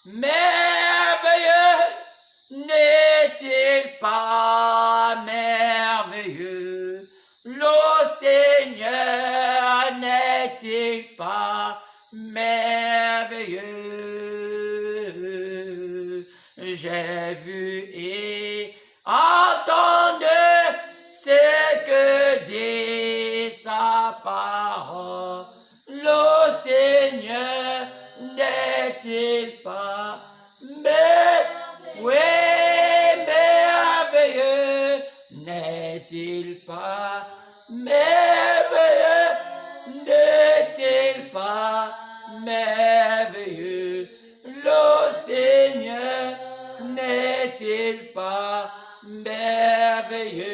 Merveilleux n'est-il pas merveilleux? Le Seigneur n'est-il pas merveilleux? J'ai vu et entendu ce que dit sa parole. Le Seigneur n'est-il pas merveilleux? N'est-il pas merveilleux? N'est-il pas merveilleux? Le Seigneur n'est-il pas merveilleux?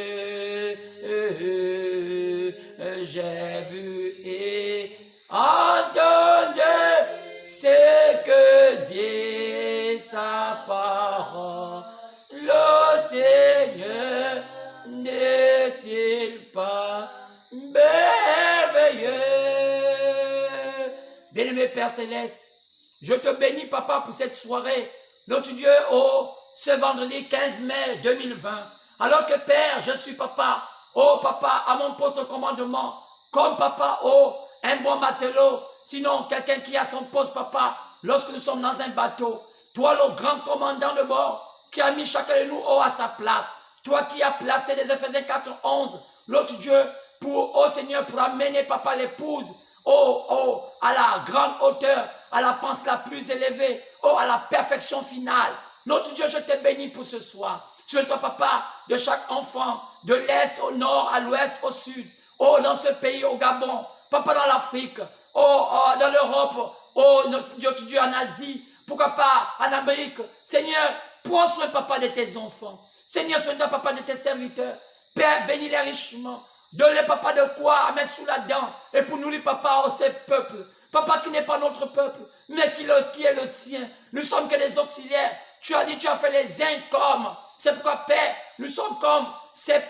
J'ai vu et entendu ce que dit sa parole. Le Seigneur n'est-il pas merveilleux? Bien-aimé Père Céleste, je te bénis, Papa, pour cette soirée, notre Dieu, ce vendredi 15 mai 2020. Alors que Père, je suis Papa, Papa, à mon poste de commandement, comme Papa, un bon matelot, sinon quelqu'un qui a son poste, Papa, lorsque nous sommes dans un bateau. Toi, le grand commandant de bord, qui a mis chacun de nous, à sa place. Toi qui as placé les Éphésiens 4:11, l'autre Dieu, pour, Seigneur, pour amener, Papa, l'épouse, à la grande hauteur, à la pensée la plus élevée, à la perfection finale. Notre Dieu, je te bénis pour ce soir. Souviens-toi, Papa, de chaque enfant, de l'Est au Nord, à l'Ouest, au Sud, dans ce pays, au Gabon, Papa, dans l'Afrique, dans l'Europe, notre Dieu, en Asie, pourquoi pas, en Amérique. Seigneur, prends soin, Papa, de tes enfants. Seigneur, soigne-toi, Papa, de tes serviteurs. Père, bénis-les richement. Donne-les, Papa, de quoi à mettre sous la dent. Et pour nourrir, Papa, ces peuples. Papa, qui n'est pas notre peuple, mais qui est le tien. Nous sommes que des auxiliaires. Tu as dit, tu as fait les uns comme. C'est pourquoi, Père, nous sommes comme ces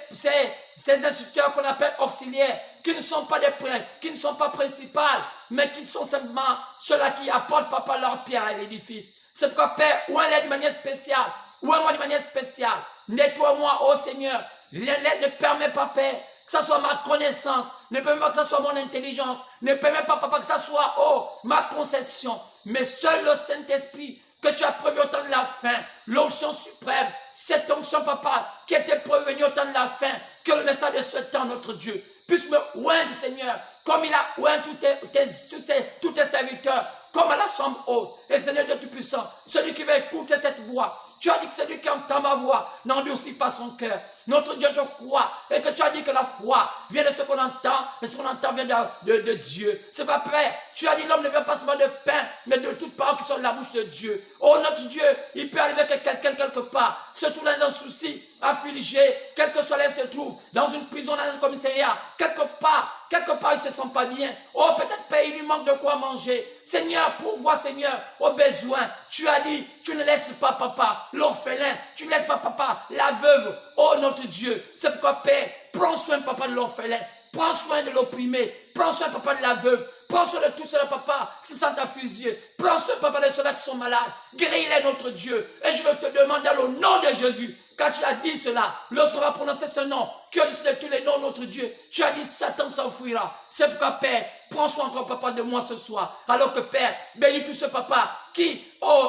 instituteurs qu'on appelle auxiliaires, qui ne sont pas des prêtres, qui ne sont pas principales, mais qui sont simplement ceux-là qui apportent, Papa, leur pierre à l'édifice. C'est pourquoi, Père, ouin-les de manière spéciale, ouin-moi de manière spéciale. Nettoie-moi, ô Seigneur. L'aide ne permet pas, Père, que ce soit ma connaissance, ne permet pas que ce soit mon intelligence, ne permet pas, Papa, que ce soit, ma conception, mais seul le Saint-Esprit que tu as prévu au temps de la fin, l'onction suprême, cette onction, Papa, qui était prévenue au temps de la fin, que le message de ce temps, notre Dieu, puisse me oindre, Seigneur, comme il a oint tous tes serviteurs, comme à la chambre haute. Et Seigneur Dieu Tout-Puissant, celui qui va écouter cette voix, tu as dit que celui qui entend ma voix n'endurcit pas son cœur. Notre Dieu, je crois, et que tu as dit que la foi vient de ce qu'on entend, et ce qu'on entend vient de Dieu. C'est pas prêt. Tu as dit l'homme ne vient pas seulement de pain, mais de toutes paroles qui sont de la bouche de Dieu. Oh, notre Dieu, il peut arriver que quelqu'un quelque part se trouve dans un souci, affligé, quel que soit là, il se trouve, dans une prison, dans un commissariat, quelque part, il ne se sent pas bien. Oh, peut-être, Père, il lui manque de quoi manger. Seigneur, pourvois, Seigneur, aux besoins. Tu as dit, tu ne laisses pas, Papa, l'orphelin. Tu ne laisses pas, Papa, la veuve. Oh, notre Dieu, c'est pourquoi, Père, prends soin, Papa, de l'orphelin. Prends soin de l'opprimé. Prends soin, Papa, de la veuve. Prends soin de tous ceux-là, Papa, qui se sentent affligés. Prends soin, Papa, de ceux-là qui sont malades. Guéris-les, notre Dieu. Et je te demande dans le nom de Jésus, quand tu as dit cela, lorsqu'on va prononcer ce nom, qui est au-dessus de tous les noms, notre Dieu, tu as dit Satan s'enfuira. C'est pourquoi, Père, prends soin encore, Papa, de moi ce soir. Alors que, Père, bénis tous ceux, Papa, qui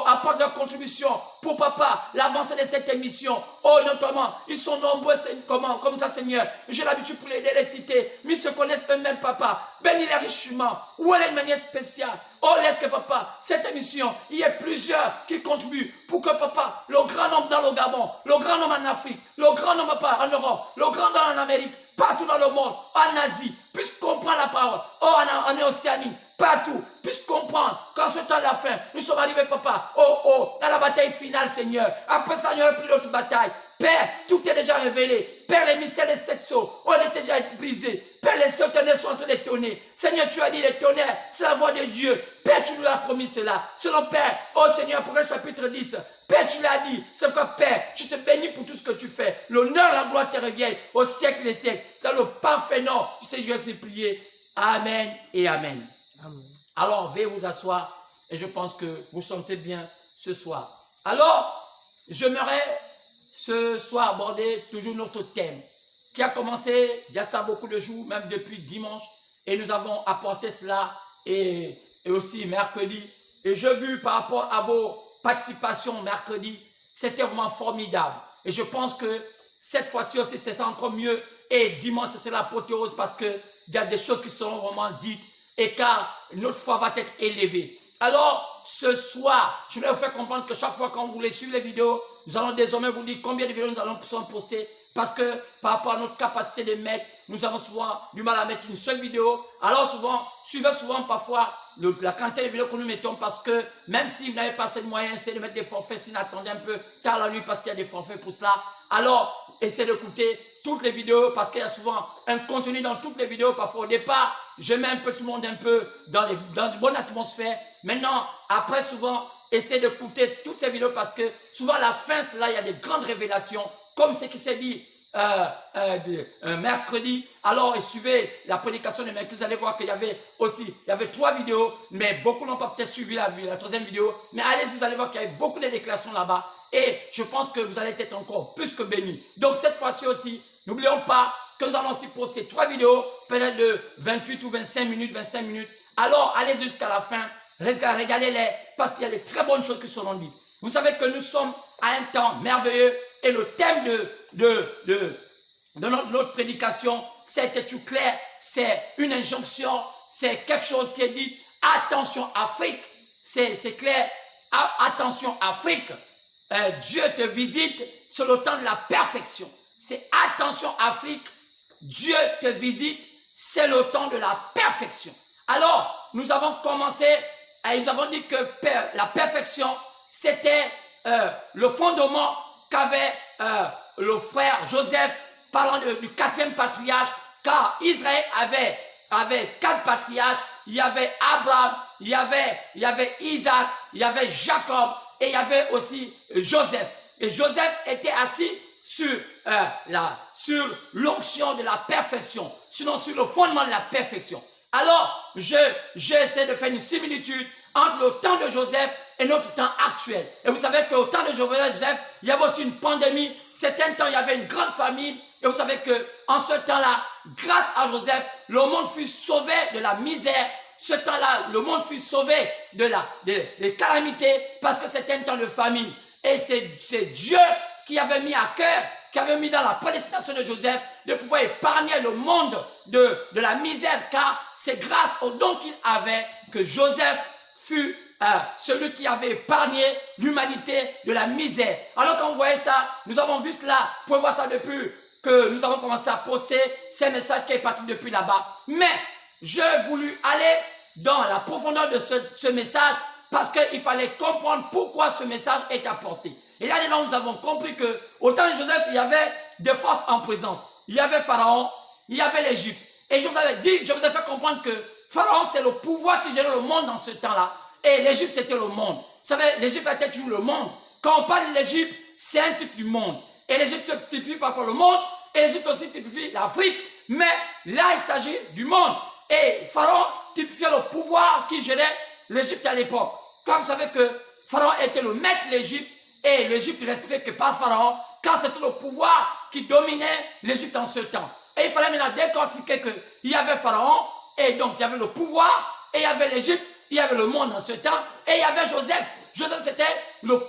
apportent leur contribution pour, Papa, l'avancée de cette émission. Oh, notamment, ils sont nombreux, comme ça, Seigneur. J'ai l'habitude pour les citer, mais ils se connaissent eux-mêmes, Papa. Bénis-les richement. Ou elle est de manière spéciale. Oh, laisse que, Papa, cette émission, il y ait plusieurs qui contribuent pour que, Papa, le grand nombre dans le Gabon, le grand nombre en Afrique, le grand nombre, Papa, en Europe, le grand nombre en Amérique, partout dans le monde, en Asie, puisse comprendre la parole. Oh, en Océanie, partout, puisse comprendre qu'en ce temps de la fin, nous sommes arrivés, Papa, dans la bataille finale, Seigneur. Après ça, il n'y aura plus d'autres batailles. Père, tout est déjà révélé. Père, les mystères des 7 sceaux ont été déjà brisés. Père, les seaux tonnerres sont en train de tonner. Seigneur, tu as dit les tonnerres, c'est la voix de Dieu. Père, tu nous as promis cela. Selon Père, oh Seigneur, pour le chapitre 10, Père, tu l'as dit. C'est pourquoi, Père, je te bénis pour tout ce que tu fais. L'honneur, la gloire te reviennent au siècle des siècles. Dans le parfait nom, tu sais, je vais prier. Amen et Amen. Amen. Alors, veuillez vous asseoir et je pense que vous sentez bien ce soir. Alors, j'aimerais ce soir aborder toujours notre thème qui a commencé il y a ça beaucoup de jours, même depuis dimanche, et nous avons apporté cela et aussi mercredi. Et j'ai vu par rapport à vos participations mercredi, c'était vraiment formidable. Et je pense que cette fois-ci aussi, c'est encore mieux. Et dimanche, c'est l'apothéose parce qu'il y a des choses qui seront vraiment dites et car notre foi va être élevée. Alors, ce soir, je vais vous faire comprendre que chaque fois quand vous voulez suivre les vidéos, nous allons désormais vous dire combien de vidéos nous allons poster parce que par rapport à notre capacité de mettre, nous avons souvent du mal à mettre une seule vidéo. Alors souvent, suivez souvent parfois la quantité de vidéos que nous mettons parce que même si vous n'avez pas assez de moyens, essayez de mettre des forfaits si vous attendez un peu tard la nuit parce qu'il y a des forfaits pour cela. Alors, essayez d'écouter toutes les vidéos parce qu'il y a souvent un contenu dans toutes les vidéos. Parfois au départ, je mets un peu tout le monde un peu dans une bonne atmosphère. Maintenant, après souvent, essayez d'écouter toutes ces vidéos parce que souvent à la fin, là, il y a des grandes révélations comme ce qui s'est dit mercredi. Alors, et suivez la prédication de mercredi, vous allez voir qu'il y avait 3 vidéos, mais beaucoup n'ont pas peut-être suivi la troisième vidéo. Mais allez-y, vous allez voir qu'il y avait beaucoup de déclarations là-bas. Et je pense que vous allez être encore plus que bénis. Donc, cette fois-ci aussi, n'oublions pas que nous allons aussi poster 3 vidéos, peut-être de 28 ou 25 minutes. Alors, allez jusqu'à la fin, regardez-les, parce qu'il y a de très bonnes choses qui seront dites. Vous savez que nous sommes à un temps merveilleux et le thème de notre prédication, c'était tout clair, c'est une injonction, c'est quelque chose qui est dit, attention Afrique, c'est clair, attention Afrique, Dieu te visite, c'est le temps de la perfection. C'est attention Afrique, Dieu te visite, c'est le temps de la perfection. Alors, nous avons commencé, et nous avons dit que la perfection, c'était le fondement qu'avait le frère Joseph, parlant du 4e patriarche, car Israël avait 4 patriarches. Il y avait Abraham, il y avait Isaac, il y avait Jacob et il y avait aussi Joseph. Et Joseph était assis sur l'onction de la perfection, sinon sur le fondement de la perfection. Alors, j'essaie de faire une similitude entre le temps de Joseph et notre temps actuel. Et vous savez qu'au temps de Joseph, il y avait aussi une pandémie. Certains temps, il y avait une grande famine. Et vous savez qu'en ce temps-là, grâce à Joseph, le monde fut sauvé de la misère. Ce temps-là, le monde fut sauvé des calamités parce que c'était un temps de famine. Et c'est Dieu qui avait mis à cœur, qui avait mis dans la prédestination de Joseph de pouvoir épargner le monde de la misère, car c'est grâce au don qu'il avait que Joseph fut celui qui avait épargné l'humanité de la misère. Alors quand vous voyez ça, nous avons vu cela, vous pouvez voir ça depuis que nous avons commencé à poster ces messages qui est parti depuis là-bas. Mais j'ai voulu aller dans la profondeur de ce message parce qu'il fallait comprendre pourquoi ce message est apporté. Et là-dedans, nous avons compris que au temps de Joseph, il y avait des forces en présence. Il y avait Pharaon, il y avait l'Égypte. Et je vous ai fait comprendre que Pharaon, c'est le pouvoir qui gérait le monde dans ce temps-là. Et l'Égypte, c'était le monde. Vous savez, l'Égypte était toujours le monde. Quand on parle de l'Égypte, c'est un type du monde. Et l'Égypte typifie parfois le monde. Et l'Égypte aussi typifie l'Afrique. Mais là, il s'agit du monde. Et Pharaon typifiait le pouvoir qui gérait l'Égypte à l'époque. Comme vous savez que Pharaon était le maître de l'Égypte. Et l'Égypte ne respectait que par Pharaon. Car c'était le pouvoir qui dominait l'Égypte en ce temps. Et il fallait maintenant décortiquer qu'il y avait Pharaon. Et donc, il y avait le pouvoir. Et il y avait l'Égypte. Il y avait le monde en ce temps. Et il y avait Joseph. Joseph, c'était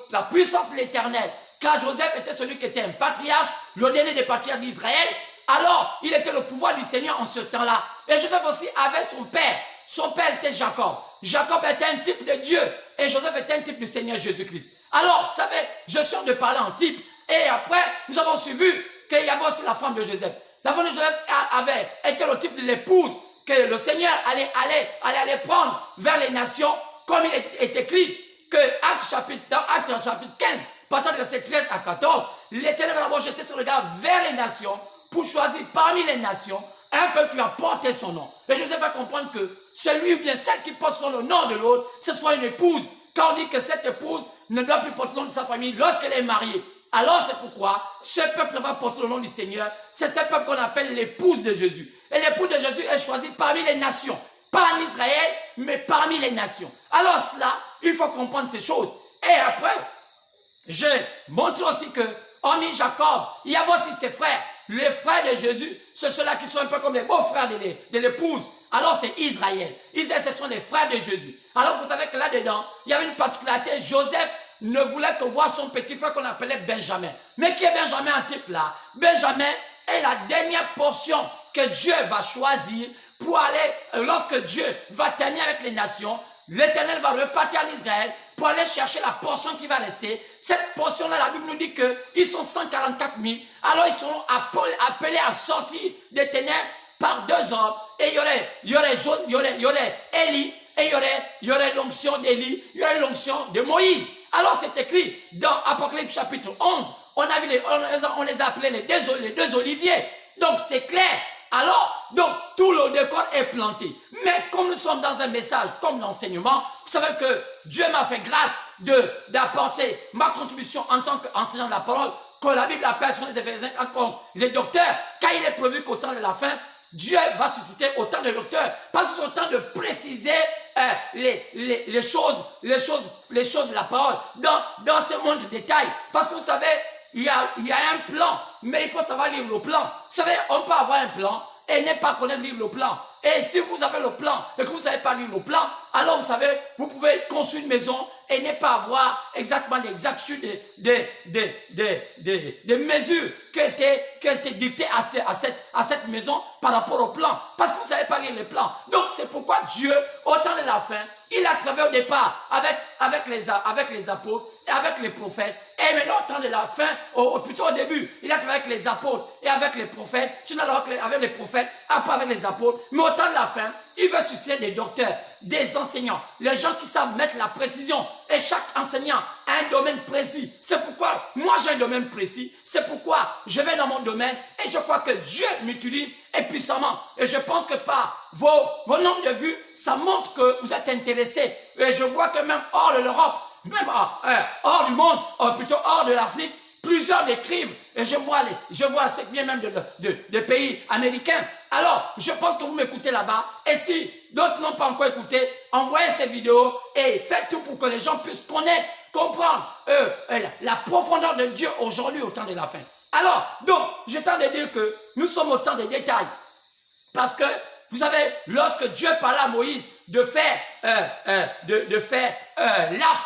la puissance de l'Éternel. Car Joseph était celui qui était un patriarche, le dernier des patriarches d'Israël. Alors, il était le pouvoir du Seigneur en ce temps-là. Et Joseph aussi avait son père. Son père était Jacob. Jacob était un type de Dieu. Et Joseph était un type du Seigneur Jésus-Christ. Alors, vous savez, je suis de parler en type. Et après, nous avons suivi qu'il y avait aussi la femme de Joseph. La femme de Joseph avait été le type de l'épouse que le Seigneur allait prendre vers les nations, comme il est écrit que Acte chapitre 15, partant de verset 13 à 14, l'Éternel va d'abord jeter son regard vers les nations pour choisir parmi les nations un peuple qui va porter son nom. Et Joseph va comprendre que celui ou bien celle qui porte le nom de l'autre, ce soit une épouse. Quand on dit que cette épouse ne doit plus porter le nom de sa famille lorsqu'elle est mariée. Alors c'est pourquoi ce peuple va porter le nom du Seigneur. C'est ce peuple qu'on appelle l'épouse de Jésus. Et l'épouse de Jésus est choisie parmi les nations. Pas en Israël, mais parmi les nations. Alors cela, il faut comprendre ces choses. Et après, je montre aussi que, hormis Jacob, il y avait aussi ses frères. Les frères de Jésus, c'est ceux-là qui sont un peu comme les beaux-frères de l'épouse. Alors c'est Israël. Israël, ce sont les frères de Jésus. Alors vous savez que là-dedans, il y avait une particularité. Joseph ne voulait que voir son petit frère qu'on appelait Benjamin. Mais qui est Benjamin en type là? Benjamin est la dernière portion que Dieu va choisir pour aller, lorsque Dieu va terminer avec les nations, l'Éternel va repartir en Israël pour aller chercher la portion qui va rester. Cette portion-là, la Bible nous dit qu'ils sont 144 000. Alors ils seront appelés à sortir des ténèbres par 2 hommes. Et il y aurait Élie, et il y aurait l'onction d'Élie, il y aurait l'onction de Moïse. Alors c'est écrit dans Apocalypse chapitre 11, on les a appelés les deux oliviers. Donc c'est clair. Alors, donc, tout le décor est planté. Mais comme nous sommes dans un message comme l'enseignement, vous savez que Dieu m'a fait grâce d'apporter ma contribution en tant qu'enseignant de la parole, que la Bible appelle sur les Éphésiens les docteurs, car il est prévu qu'au temps de la fin, Dieu va susciter autant de docteurs, parce que c'est autant de préciser les choses de la parole dans ce monde de détails. Parce que vous savez, il y a un plan, mais il faut savoir lire le plan. Vous savez, on peut avoir un plan et ne pas connaître lire le plan. Et si vous avez le plan et que vous ne savez pas lire le plan, alors vous savez, vous pouvez construire une maison et ne pas avoir exactement l'exactitude des mesures qui ont été dictées à cette maison par rapport au plan. Parce que vous ne savez pas lire les plans. Donc c'est pourquoi Dieu, au temps de la fin, il a travaillé au départ avec les apôtres et avec les prophètes. Et maintenant, au temps de la fin, plutôt au début, il a travaillé avec les apôtres et avec les prophètes. Sinon, avec les prophètes, après avec les apôtres. Mais au temps de la fin, il veut susciter des docteurs, des enseignants, les gens qui savent mettre la précision. Et chaque enseignant a un domaine précis. C'est pourquoi moi j'ai un domaine précis. C'est pourquoi je vais dans mon domaine et je crois que Dieu m'utilise et puissamment. Et je pense que par vos nombres de vues, ça montre que vous êtes intéressés. Et je vois que même hors de l'Europe, même hors du monde, plutôt hors de l'Afrique, plusieurs m'écrivent et je vois ce qui vient même de pays américains. Alors, je pense que vous m'écoutez là-bas. Et si d'autres n'ont pas encore écouté, envoyez ces vidéos et faites tout pour que les gens puissent connaître, comprendre la profondeur de Dieu aujourd'hui au temps de la fin. Alors, donc, j'ai tendance à dire que nous sommes au temps des détails. Parce que, vous savez, lorsque Dieu parlait à Moïse de faire l'arche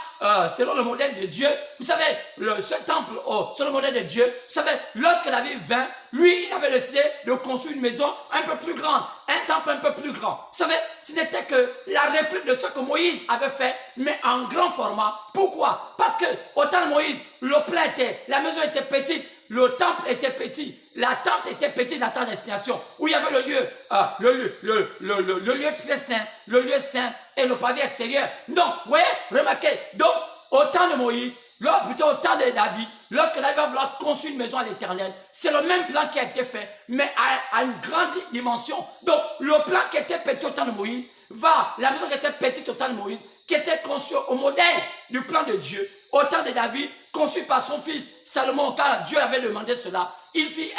selon le modèle de Dieu, vous savez, ce temple selon le modèle de Dieu, vous savez, lorsque David vint, lui, il avait décidé de construire une maison un peu plus grande, un temple un peu plus grand. Vous savez, ce n'était que la réplique de ce que Moïse avait fait, mais en grand format. Pourquoi? Parce que au temps de Moïse, la maison était petite, le temple était petit, la tente était petite, la tente destination, où il y avait le lieu très saint, le lieu saint et le pavé extérieur. Donc, vous voyez, remarquez, donc, au temps de Moïse, plutôt au temps de David, lorsque David va vouloir construire une maison à l'Éternel, c'est le même plan qui a été fait, mais à une grande dimension. Donc, le plan qui était petit au temps de Moïse, la maison qui était petite au temps de Moïse, qui était conçue au modèle du plan de Dieu, au temps de David, conçu par son fils Salomon, car Dieu avait demandé cela, il fit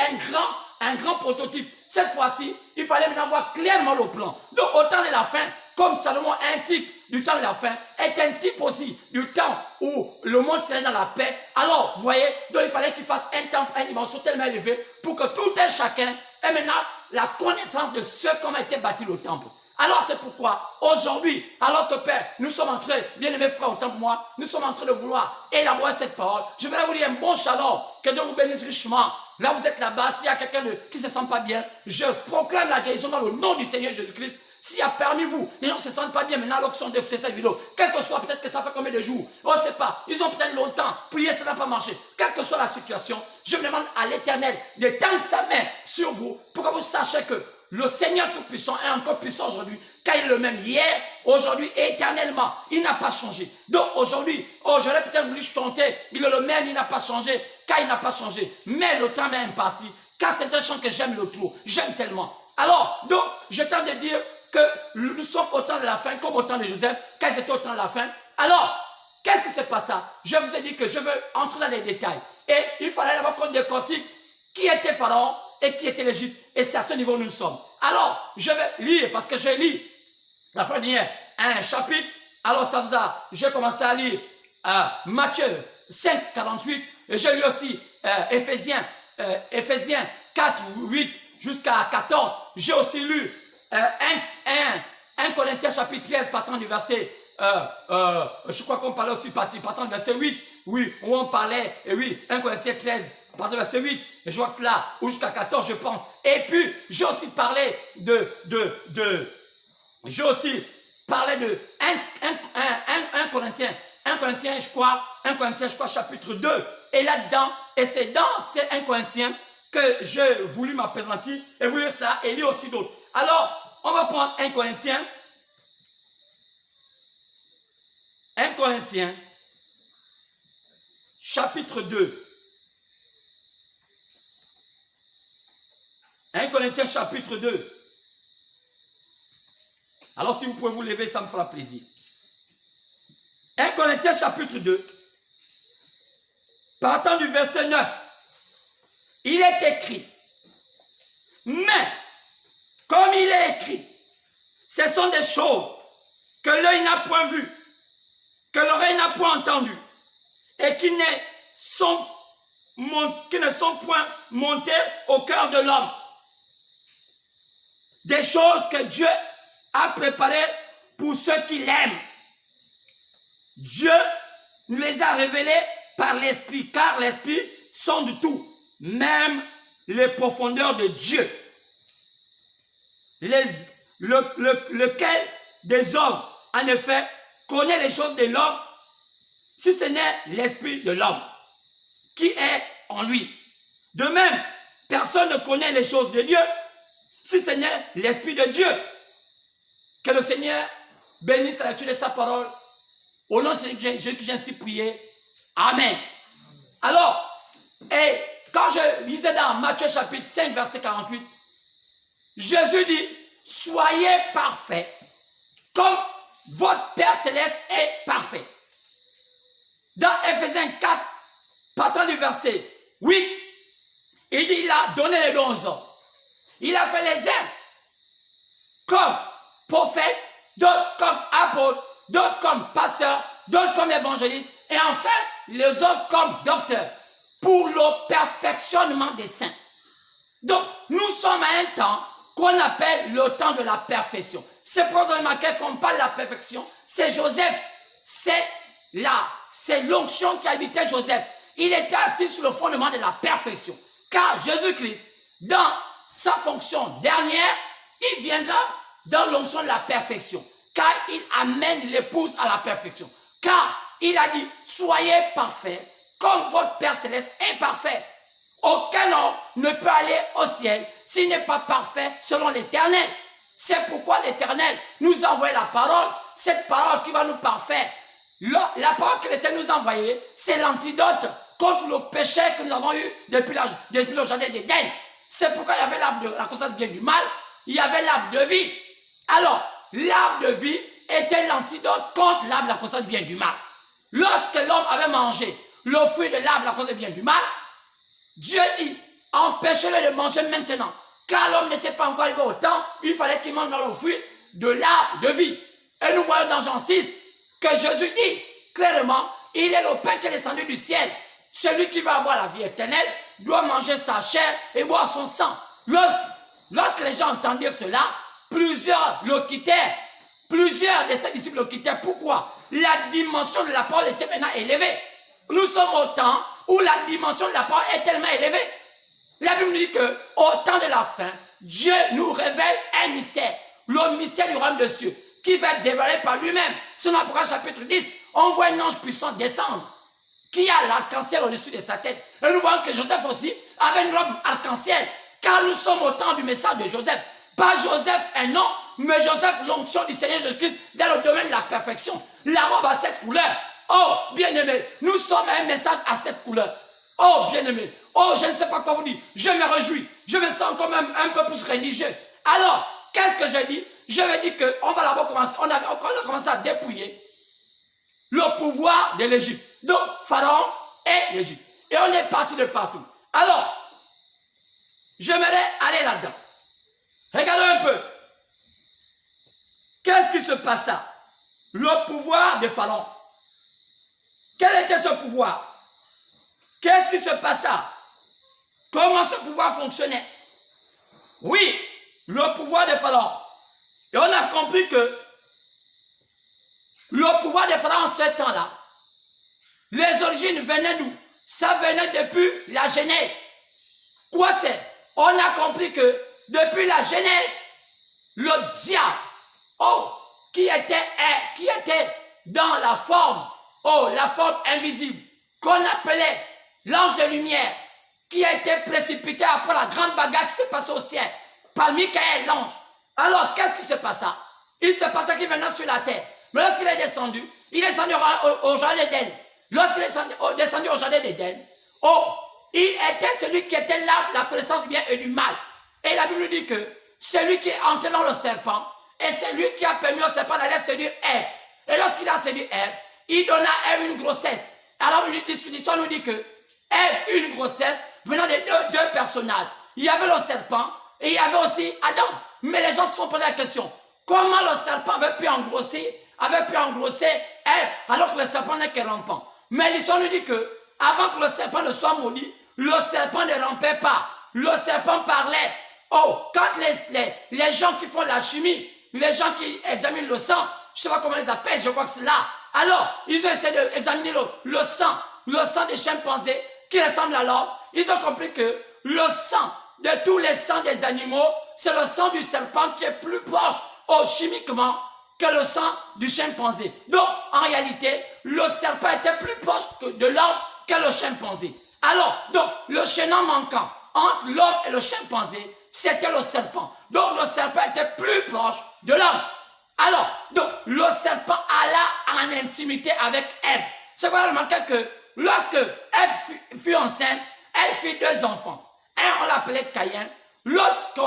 un grand prototype. Cette fois-ci, il fallait maintenant voir clairement le plan. Donc, au temps de la fin, comme Salomon est un type du temps de la fin, est un type aussi du temps où le monde serait dans la paix. Alors, vous voyez, donc il fallait qu'il fasse un temple à une dimension tellement élevée pour que tout un chacun ait maintenant la connaissance de ce qu'ont été bâti le temple. Alors c'est pourquoi aujourd'hui, alors que Père, nous sommes en train, bien-aimés frères, autant que moi, nous sommes en train de vouloir élaborer cette parole. Je vais vous dire un bon shalom, que Dieu vous bénisse richement. Là vous êtes là-bas, s'il y a quelqu'un qui ne se sent pas bien, je proclame la guérison dans le nom du Seigneur Jésus-Christ. S'il y a parmi vous, les gens ne se sentent pas bien maintenant alors qu'ils sont d'écouter cette vidéo, quel que soit, peut-être que ça fait combien de jours, on ne sait pas, ils ont peut-être longtemps prié, ça n'a pas marché. Quelle que soit la situation, je me demande à l'Éternel de tendre sa main sur vous pour que vous sachiez que le Seigneur Tout-Puissant est encore puissant aujourd'hui, car il est le même hier, aujourd'hui et éternellement. Il n'a pas changé. Donc aujourd'hui, j'aurais peut-être voulu chanter, il est le même, il n'a pas changé, car il n'a pas changé. Mais le temps m'est imparti, car c'est un chant que j'aime le trop, j'aime tellement. Alors, donc, je tente de dire que nous sommes au temps de la fin, comme au temps de Joseph, car ils étaient au temps de la fin. Alors, qu'est-ce qui se passe? Je vous ai dit que je veux entrer dans les détails. Et il fallait d'abord qu'on décortique qui était Pharaon et qui était l'Égypte. Et c'est à ce niveau où nous sommes. Alors, je vais lire, parce que j'ai lu la fin dernière un chapitre. Alors, j'ai commencé à lire Matthieu 5, 48, et j'ai lu aussi Éphésiens 4, 8 jusqu'à 14. J'ai aussi lu 1 Corinthiens chapitre 13, partant du verset, je crois qu'on parlait aussi partant du verset 8, oui, où on parlait, et oui, 1 Corinthiens 13, partant du verset 8, et je vois que là, ou jusqu'à 14, je pense. Et puis, j'ai aussi parlé j'ai aussi parlé de 1 Corinthiens, je crois, chapitre 2. Et là-dedans, et c'est dans ces 1 Corinthiens que j'ai voulu m'appesantir et voulu ça, et lire aussi d'autres. Alors, on va prendre 1 Corinthiens, chapitre 2. 1 Corinthiens, chapitre 2. Alors, si vous pouvez vous lever, ça me fera plaisir. 1 Corinthiens, chapitre 2. Partant du verset 9. Il est écrit. Mais, comme il est écrit, ce sont des choses que l'œil n'a point vues, que l'oreille n'a point entendues, et qui ne sont point montées au cœur de l'homme. Des choses que Dieu a préparées pour ceux qui l'aiment. Dieu nous les a révélées par l'Esprit, car l'Esprit sonde tout, même les profondeurs de Dieu. Lequel des hommes, en effet, connaît les choses de l'homme, si ce n'est l'Esprit de l'homme, qui est en lui. De même, personne ne connaît les choses de Dieu, si ce n'est l'Esprit de Dieu. Que le Seigneur bénisse la lecture de sa parole. Au nom de Jésus que j'ai ainsi prié. Amen. Alors, et quand je lisais dans Matthieu chapitre 5, verset 48, Jésus dit, soyez parfaits, comme votre Père Céleste est parfait. Dans Éphésiens 4, partant du verset 8, il dit, il a donné les dons aux hommes. Il a fait les uns comme prophètes, d'autres comme apôtres, d'autres comme pasteurs, d'autres comme évangélistes, et enfin les autres comme docteurs, pour le perfectionnement des saints. Donc, nous sommes à un temps qu'on appelle le temps de la perfection. C'est pour remarquer qu'on parle de la perfection. C'est Joseph, c'est l'onction qui habitait Joseph. Il était assis sur le fondement de la perfection. Car Jésus-Christ, dans sa fonction dernière, il viendra dans l'onction de la perfection. Car il amène l'épouse à la perfection. Car il a dit, soyez parfaits, comme votre Père Céleste est parfait. Aucun homme ne peut aller au ciel s'il n'est pas parfait selon l'Éternel. C'est pourquoi l'Éternel nous a envoyé la parole, cette parole qui va nous parfaire. La parole que l'Éternel nous a envoyée, c'est l'antidote contre le péché que nous avons eu depuis le jardin d'Éden. C'est pourquoi il y avait l'arbre de la connaissance du bien et du mal, il y avait l'arbre de vie. Alors, l'arbre de vie était l'antidote contre l'arbre de la connaissance du bien et du mal. Lorsque l'homme avait mangé le fruit de l'arbre de la connaissance du bien et du mal, Dieu dit, empêchez-le de manger maintenant. Car l'homme n'était pas encore arrivé au temps, il fallait qu'il mange dans le fruit de l'arbre de vie. Et nous voyons dans Jean 6 que Jésus dit clairement, il est le pain qui est descendu du ciel. Celui qui va avoir la vie éternelle doit manger sa chair et boire son sang. Lorsque les gens entendent dire cela, plusieurs le quittèrent. Plusieurs de ses disciples le quittèrent. Pourquoi? La dimension de la parole était maintenant élevée. Nous sommes au temps où la dimension de la parole est tellement élevée. La Bible nous dit qu'au temps de la fin, Dieu nous révèle un mystère. Le mystère du royaume de cieux, qui va être dévoilé par lui-même. Sur l'Apocalypse chapitre 10, on voit un ange puissant descendre, qui a l'arc-en-ciel au-dessus de sa tête. Et nous voyons que Joseph aussi avait une robe arc-en-ciel, car nous sommes au temps du message de Joseph. Pas Joseph un nom, mais Joseph l'onction du Seigneur Jésus-Christ dans le domaine de la perfection. La robe a 7 couleurs. Oh, bien-aimé, nous sommes à un message à 7 couleurs. Oh, bien-aimé, oh, je ne sais pas quoi vous dire. Je me réjouis. Je me sens quand même un peu plus religieux. Alors, qu'est-ce que je dis? Je vais dire qu'on va d'abord commencer. On a commencé à dépouiller le pouvoir de l'Égypte. Donc, Pharaon et l'Égypte. Et on est parti de partout. Alors, j'aimerais aller là-dedans. Regardons un peu. Qu'est-ce qui se passa? Le pouvoir de Pharaon. Quel était ce pouvoir? Qu'est-ce qui se passa? Comment ce pouvoir fonctionnait? Oui, le pouvoir des pharaons. Et on a compris que le pouvoir des pharaons en ce temps-là, les origines venaient d'où? Ça venait depuis la Genèse. Quoi c'est? On a compris que depuis la Genèse, le diable, qui était dans la forme invisible, qu'on appelait l'ange de lumière, qui a été précipité après la grande bagarre qui s'est passée au ciel, par Michael, l'ange. Alors, qu'est-ce qui se passa? Il se passa qu'il venait sur la terre. Mais lorsqu'il est descendu au jardin d'Éden. Lorsqu'il est descendu au jardin d'Éden, il était celui qui était là, la connaissance du bien et du mal. Et la Bible dit que celui qui est entré dans le serpent, et c'est lui qui a permis au serpent d'aller séduire Ève. Et lorsqu'il a séduit Ève, il donna à Ève une grossesse. Alors l'histoire nous dit que Ève eut une grossesse venant de deux personnages. Il y avait le serpent et il y avait aussi Adam. Mais les gens se sont posé la question, comment le serpent avait pu engrosser Ève alors que le serpent n'est que rampant? Mais l'histoire nous dit que avant que le serpent ne soit maudit, le serpent ne rampait pas. Le serpent parlait. Quand les gens qui font la chimie, les gens qui examinent le sang, je ne sais pas comment ils les appellent, je crois que c'est là. Alors, ils ont essayé d'examiner le sang des chimpanzés qui ressemble à l'homme. Ils ont compris que le sang de tous les sangs des animaux, c'est le sang du serpent qui est plus proche chimiquement que le sang du chimpanzé. Donc, en réalité, le serpent était plus proche de l'homme que le chimpanzé. Alors, donc, le chaînon manquant entre l'homme et le chimpanzé, c'était le serpent. Donc, le serpent était plus proche de l'homme. Alors, donc, le serpent alla en intimité avec Ève. C'est quoi remarquer que lorsque Ève fut enceinte, elle fit 2 enfants. Un, on l'appelait Caïn. L'autre,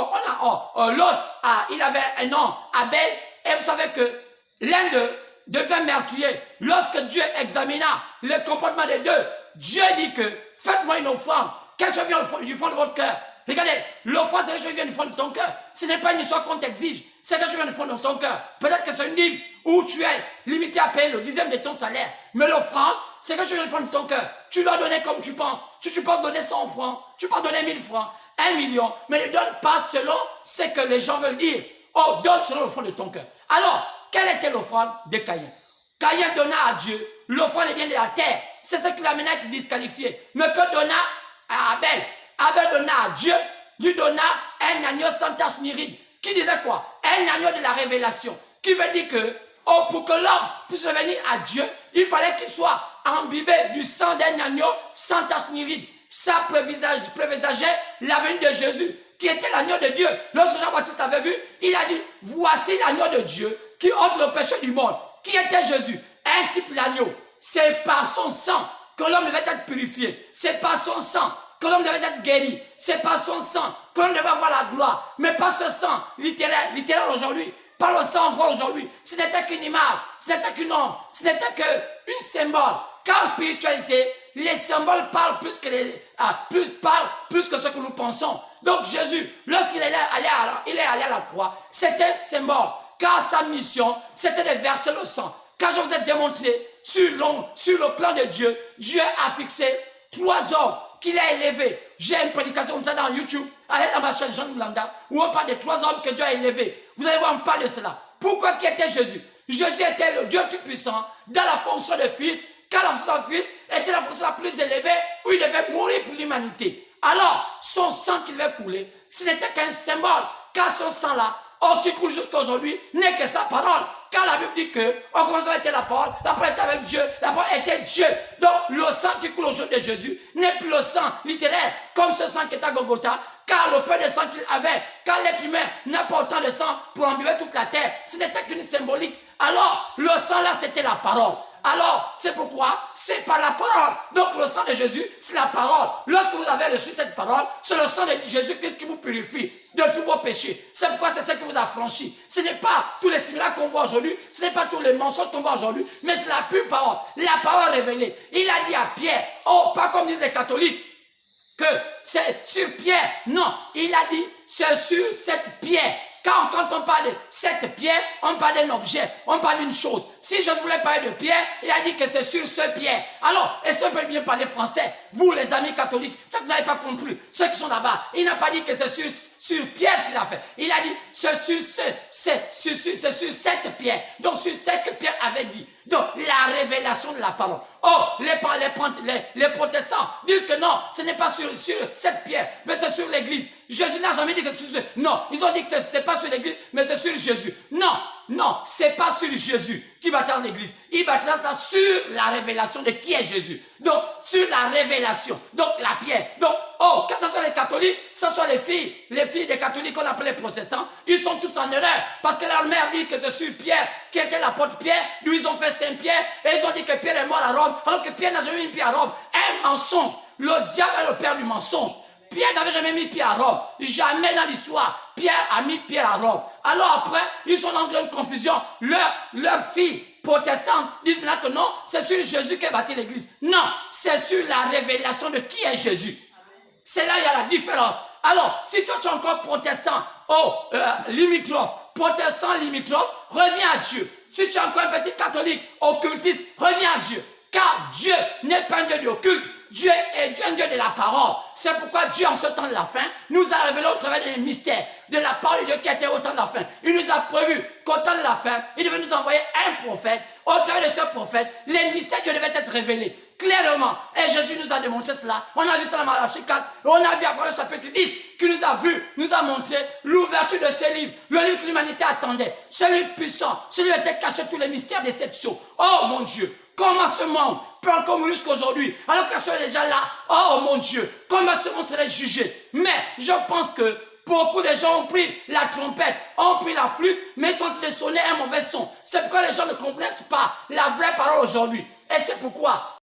il avait un nom, Abel. Et vous savez que l'un d'eux devint meurtrier. Lorsque Dieu examina le comportement des deux, Dieu dit que faites-moi une offrande. Quelque chose vient du fond de votre cœur. Regardez, l'offrande, c'est quelque chose qui vient du fond de ton cœur. Ce n'est pas une histoire qu'on t'exige. C'est quelque chose qui vient du fond de ton cœur. Peut-être que c'est une dîme où tu es limité à payer le 10e de ton salaire. Mais l'offrande, c'est quelque chose qui vient du fond de ton cœur. Tu dois donner comme tu penses. Tu peux donner 100 francs. Tu peux donner 1000 francs. 1 million. Mais ne donne pas selon ce que les gens veulent dire. Donne selon le fond de ton cœur. Alors, quelle était l'offrande de Caïn? Caïn donna à Dieu l'offrande des biens de la terre. C'est ce qui l'amenait à être disqualifié. Mais que donna à Abel? Abel donna à Dieu, lui donna un agneau sans tache ni ride. Qui disait quoi? Un agneau de la révélation. Qui veut dire que, pour que l'homme puisse revenir à Dieu, il fallait qu'il soit imbibé du sang d'un agneau sans tache ni ride. Ça prévisageait la venue de Jésus, qui était l'agneau de Dieu. Lorsque Jean-Baptiste avait vu, il a dit, voici l'agneau de Dieu qui ôte le péché du monde. Qui était Jésus? Un type l'agneau. C'est par son sang que l'homme devait être purifié. C'est par son sang que l'homme devait être guéri. C'est par son sang que l'homme devait avoir la gloire. Mais pas ce sang littéral aujourd'hui. Pas le sang gros aujourd'hui. Ce n'était qu'une image. Ce n'était qu'une ombre. Ce n'était qu'une symbole. Car en spiritualité, les symboles parlent plus que ce que nous pensons. Donc Jésus, lorsqu'il est allé à la croix, c'était un symbole. Car sa mission, c'était de verser le sang. Car je vous ai démontré, sur le plan de Dieu, Dieu a fixé 3 hommes qu'il a élevés. J'ai une prédication comme ça dans YouTube, allez dans ma chaîne Jean Landa, où on parle des 3 hommes que Dieu a élevés. Vous allez voir, on parle de cela. Pourquoi qui était Jésus? Jésus était le Dieu Tout-Puissant dans la fonction de fils, car la fonction de fils était la fonction la plus élevée où il devait mourir pour l'humanité. Alors, son sang qui devait couler, ce n'était qu'un symbole, car son sang-là, qui coule jusqu'à aujourd'hui, n'est que sa parole. Car la Bible dit que, au commencement était la parole était avec Dieu, la parole était Dieu. Donc, le sang qui coule aujourd'hui de Jésus n'est plus le sang littéraire, comme ce sang qui est à Golgotha, car le peu de sang qu'il avait, car l'être humain n'a pas autant de sang pour embuer toute la terre. Ce n'était qu'une symbolique. Alors, le sang là, c'était la parole. Alors, c'est pourquoi c'est par la parole. Donc, le sang de Jésus, c'est la parole. Lorsque vous avez reçu cette parole, c'est le sang de Jésus-Christ qui vous purifie de tous vos péchés. C'est pourquoi c'est ce qui vous a franchi. Ce n'est pas tous les similacres qu'on voit aujourd'hui, ce n'est pas tous les mensonges qu'on voit aujourd'hui, mais c'est la pure parole, la parole révélée. Il a dit à Pierre, pas comme disent les catholiques, que c'est sur Pierre. Non, il a dit, c'est sur cette pierre. Quand on parle de cette pierre, on parle d'un objet, on parle d'une chose. Si Jésus voulait parler de pierre, il a dit que c'est sur ce pierre. Alors, est-ce qu'on peut bien parler français? Vous, les amis catholiques, peut-être que vous n'avez pas compris. Ceux qui sont là-bas, il n'a pas dit que c'est sur pierre qu'il a fait. Il a dit, c'est sur cette pierre. Donc, sur cette pierre avait dit. Donc, la révélation de la parole. Oh, les protestants disent que non, ce n'est pas sur cette pierre, mais c'est sur l'église. Jésus n'a jamais dit que c'est sur... Non, ils ont dit que ce n'est pas sur l'église, mais c'est sur Jésus. Non, c'est pas sur Jésus qui bâtisse l'église. Il bâtisse ça sur la révélation de qui est Jésus. Donc, sur la révélation. Donc, la pierre. Donc, oh, que ce soit les catholiques, que ce soit les filles des catholiques qu'on appelle les protestants, ils sont tous en erreur. Parce que leur mère dit que c'est sur Pierre, qui était l'apôtre Pierre, d'où ils ont fait Saint-Pierre, et ils ont dit que Pierre est mort à Rome, alors que Pierre n'a jamais mis pied à Rome. Un mensonge. Le diable est le père du mensonge. Pierre n'avait jamais mis pied à Rome. Jamais dans l'histoire, Pierre a mis pied à Rome. Alors après, ils sont dans une confusion. Leurs filles protestantes disent maintenant que non, c'est sur Jésus qui a bâti l'église. Non, c'est sur la révélation de qui est Jésus. C'est là il y a la différence. Alors, si toi tu es encore protestant, limitrophe, protestant limitrophe, reviens à Dieu. Si tu es encore un petit catholique, occultiste, reviens à Dieu. Car Dieu n'est pas un Dieu d'occulte. Dieu est un Dieu de la parole. C'est pourquoi Dieu, en ce temps de la fin, nous a révélé au travers des mystères de la parole de Dieu qui était au temps de la fin. Il nous a prévu qu'au temps de la fin, il devait nous envoyer un prophète. Au travers de ce prophète, les mystères de Dieu devaient être révélés clairement. Et Jésus nous a démontré cela. On a vu ça dans Malachie 4. On a vu après le chapitre 10 qui nous a montré l'ouverture de ces livres. Le livre que l'humanité attendait. Ce livre puissant. Ce livre était caché tous les mystères des 7 sceaux. Oh mon Dieu. Comment ce monde peut encore mourir jusqu'aujourd'hui alors que la chose est déjà là? Oh mon Dieu, comment ce monde serait jugé? Mais je pense que beaucoup de gens ont pris la trompette, ont pris la flûte, mais ils sont en train de sonner un mauvais son. C'est pourquoi les gens ne comprennent pas la vraie parole aujourd'hui. Et c'est pourquoi